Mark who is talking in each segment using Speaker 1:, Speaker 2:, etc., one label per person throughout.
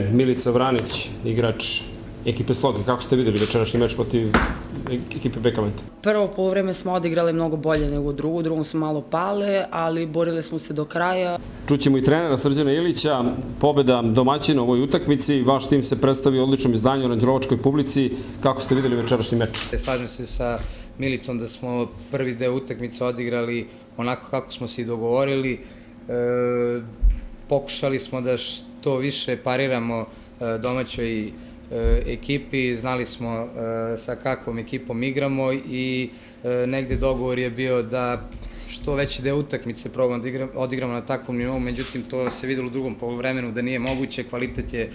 Speaker 1: Milica Vranić, igrač ekipe Sloge, kako ste videli večerašnji meč protiv ekipe Bekamente?
Speaker 2: Prvo polovreme smo odigrali mnogo bolje nego drugo, u drugom smo malo pale, ali borili smo se do kraja.
Speaker 1: Čućemo i trenera Srđana Ilića, pobeda domaćina u ovoj utakmici, vaš tim se predstavio u odličnom izdanju na đurovačkoj publici, kako ste videli večerašnji meč?
Speaker 3: Slažem se sa Milicom da smo prvi deo utakmice odigrali onako kako smo se i dogovorili. Pokušali smo da što više pariramo domaćoj ekipi, znali smo sa kakvom ekipom igramo i negde dogovor je bio da što veći deo utakmice probamo da odigramo na takvom nivou, međutim to se videlo u drugom poluvremenu da nije moguće, kvalitet je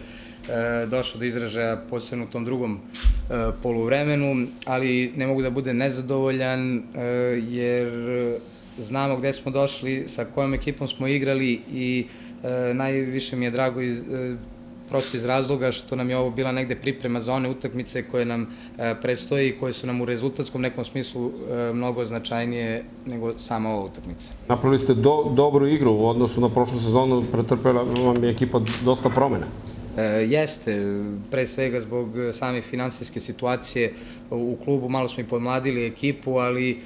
Speaker 3: došao do izražaja posebno u tom drugom poluvremenu, ali ne mogu da budem nezadovoljan jer znamo gde smo došli, sa kojom ekipom smo igrali i najviše mi je drago prosto iz razloga što nam je ovo bila negde priprema za one utakmice koje nam predstoje i koje su nam u rezultatskom nekom smislu mnogo značajnije nego sama ova utakmica.
Speaker 1: Napravili ste dobru igru u odnosu na prošlu sezonu, pretrpela vam je ekipa dosta promena.
Speaker 3: Jeste, pre svega zbog same finansijske situacije u klubu, malo smo i podmladili ekipu, ali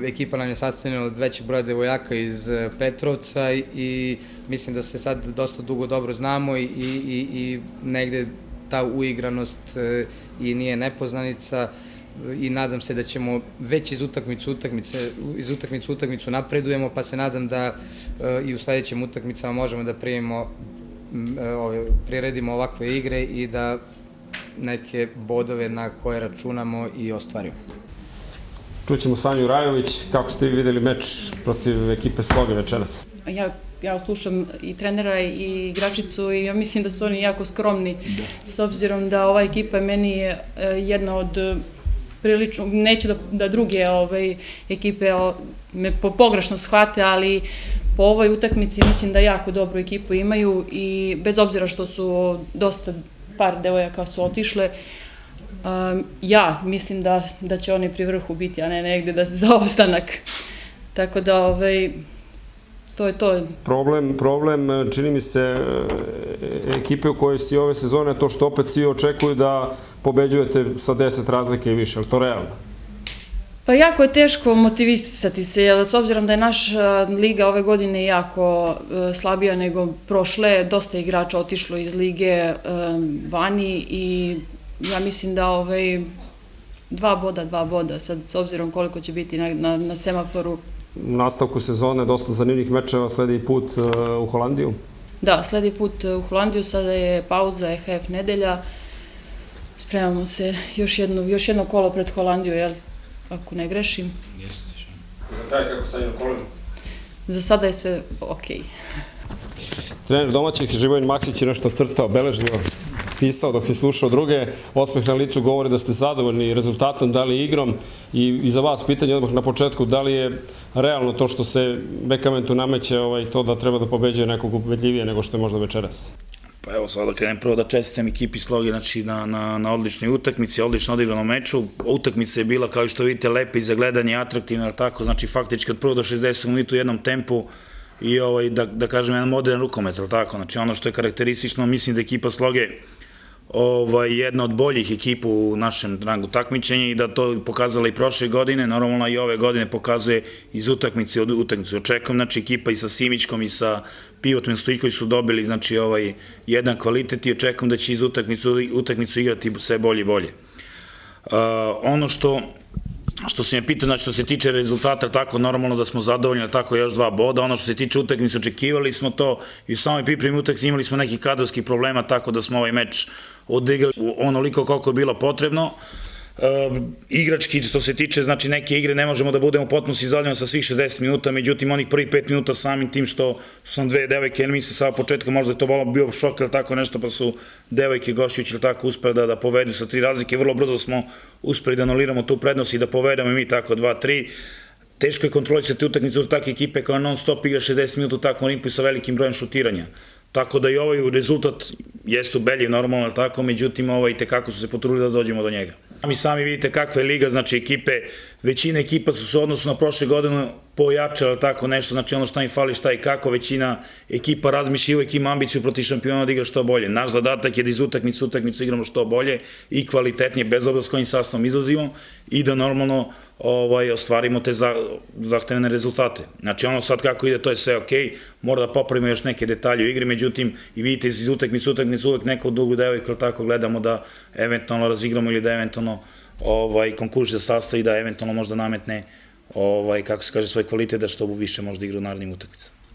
Speaker 3: ekipa nam je sastavljena od većeg broja devojaka iz Petrovca i mislim da se sad dosta dugo dobro znamo i negde ta uigranost i nije nepoznanica i nadam se da ćemo već iz utakmice u utakmicu napredujemo, pa se nadam da i u sledećim utakmicama možemo da priredimo ovakve igre i da neke bodove na koje računamo i ostvarimo.
Speaker 1: Čućemo Sanju Rajović, kako ste videli meč protiv ekipe Sloge večeras?
Speaker 4: Ja slušam i trenera i igračicu i ja mislim da su oni jako skromni, s obzirom da ova ekipa meni je jedna od prilično, neću da druge ekipe me pogrešno shvate, ali po ovoj utakmici mislim da jako dobru ekipu imaju i bez obzira što su dosta par devojaka su otišle, ja mislim da će oni pri vrhu biti, a ne negde za opstanak. Tako da, to je to.
Speaker 1: Problem, čini mi se, ekipe u kojoj si ove sezone, to što opet svi očekuju da pobeđujete sa 10 razlike i više, ali to realno?
Speaker 4: Pa jako je teško motivisati se, jer s obzirom da je naša liga ove godine jako slabija nego prošle, dosta igrača otišlo iz lige vani i ja mislim da dva boda, sad s obzirom koliko će biti na semaforu.
Speaker 1: U nastavku sezone dosta zanimljivih mečeva, sledi put u Holandiju?
Speaker 4: Da, sledi put u Holandiju, sada je pauza, EHF nedelja, spremamo se još jedno kolo pred Holandiju, jel? Ako ne grešim.
Speaker 1: Za kraj kako sad je na kolenu?
Speaker 4: Za sada je sve okej.
Speaker 1: Trener domaćih Živojin Maksić je nešto crtao, beležio, pisao dok se slušao druge. Osmeh na licu govori da ste zadovoljni rezultatom, da li igrom. I za vas pitanje odmah na početku, da li je realno to što se Bekamentu nameće to da treba da pobeđuje nekog ubedljivije nego što je možda večeras?
Speaker 5: Pa evo sada krenem prvo da čestitam ekipi Sloge na odličnoj utakmici, odlično odigranom meču. Utakmica je bila, kao što vidite, lepa i za gledanje i atraktivna, tako, znači faktički od 1. do 60. minuta u jednom tempu i da kažem jedan modern rukomet, tako, znači ono što je karakteristično, mislim da ekipa Sloge jedna od boljih ekipa u našem rangu takmičenja i da to pokazala i prošle godine, normalno i ove godine pokazuje iz utakmice od utakmice. Očekujem, znači, ekipa i sa Simićkom i sa Pivotom Stojković su dobili, znači, jedan kvalitet i očekujem da će iz utakmicu igrati sve bolje i bolje. Ono što se me pitao, znači, što se tiče rezultata, tako, normalno da smo zadovoljni, tako, još 2 boda. Ono što se tiče utakmice, očekivali smo to i u samoj pripremi utakmice imali smo nekih kadrovskih problema, tako da smo ovaj meč odigrali onoliko koliko je bilo potrebno. Igrački, što se tiče, znači, neke igre ne možemo da budemo potpuno zadovoljni sa svih 60 minuta, međutim, onih prvih 5 minuta samim tim što su nam 2 devojke, jer mislim sa početka možda je to bio šok ili tako nešto, pa su devojke gošćujući ili tako uspeli da povedu sa 3 razlike. Vrlo brzo smo uspeli da anuliramo tu prednost i da povedemo i mi tako 2-3. Teško je kontrolisati utakmicu od takve ekipe koja non stop igra 60 minuta u takvom rimpu i sa velikim brojem šutiranja. Tako da i ovaj rezultat jeste ubedljiv normalno, tako, međutim, tekako su se potrudili da dođemo do njega. Mi sami vidite kakva je liga, znači ekipe većina ekipa su se u odnosu na prošle godine pojačala tako nešto, znači ono šta im fali, šta i kako, većina ekipa razmišlja i uvek ima ambiciju protiv šampiona da igra što bolje. Naš zadatak je da iz utakmicu igramo što bolje i kvalitetnije, bez obzira s kojim sastavom izlazimo i da normalno ostvarimo te zahtevne rezultate. Znači ono sad kako ide, to je sve okej, mora da popravimo još neke detalje u igri, međutim i vidite iz utakmicu uvek neko drugu devojku ili tako gledamo da eventualno razigramo ili da eventualno konkurs za sastav i da eventualno možda nametne kako se kaže, svoj kvalitet da što više možda igra u narednim utakmicama.